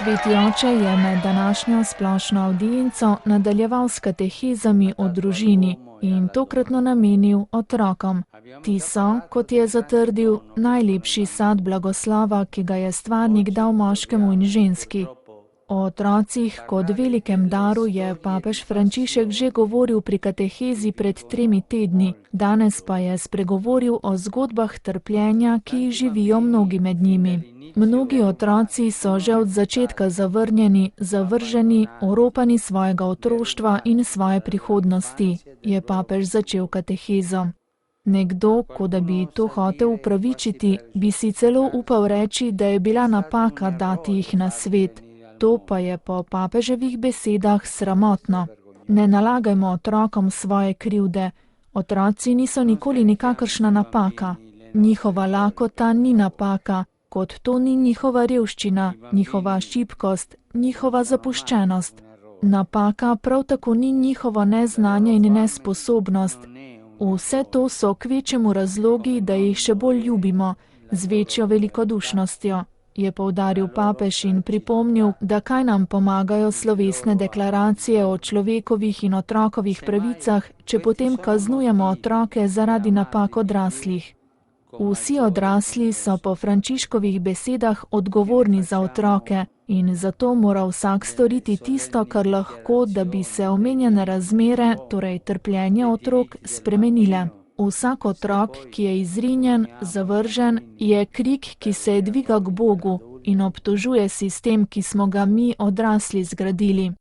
Sveti oče je med današnjo splošno avdienco nadaljeval s katehezami o družini in tokratno namenil otrokom. Ti so, kot je zatrdil, najlepši sad blagoslova, ki ga je stvarnik dal moškemu in ženski. O otrocih kot velikem daru je papež Frančišek že govoril pri katehezi pred 3 tedni, danes pa je spregovoril o zgodbah trpljenja, ki jih živijo mnogi med njimi. Mnogi otroci so že od začetka zavrnjeni, zavrženi, oropani svojega otroštva in svoje prihodnosti, je papež začel katehezo. Nekdo, kot da bi to hotel upravičiti, bi si celo upal reči, da je bila napaka dati jih na svet. To pa je po papeževih besedah sramotno. Ne nalagajmo otrokom svoje krivde. Otroci niso nikoli nikakršna napaka. Njihova lakota ni napaka, kot to ni njihova revščina, njihova šibkost, njihova zapuščenost. Napaka prav tako ni njihovo neznanje in nesposobnost. Vse to so kvečjemu razlogi, da jih še bolj ljubimo, z večjo velikodušnostjo, je poudaril papež in pripomnil, da kaj nam pomagajo slovesne deklaracije o človekovih in otrokovih pravicah, če potem kaznujemo otroke zaradi napak odraslih. Vsi odrasli so po Frančiškovih besedah odgovorni za otroke in zato mora vsak storiti tisto, kar lahko, da bi se omenjene razmere, torej trpljenje otrok, spremenile. Vsak otrok, ki je izrinjen, zavržen, je krik, ki se dviga k Bogu in obtožuje sistem, ki smo ga mi odrasli zgradili.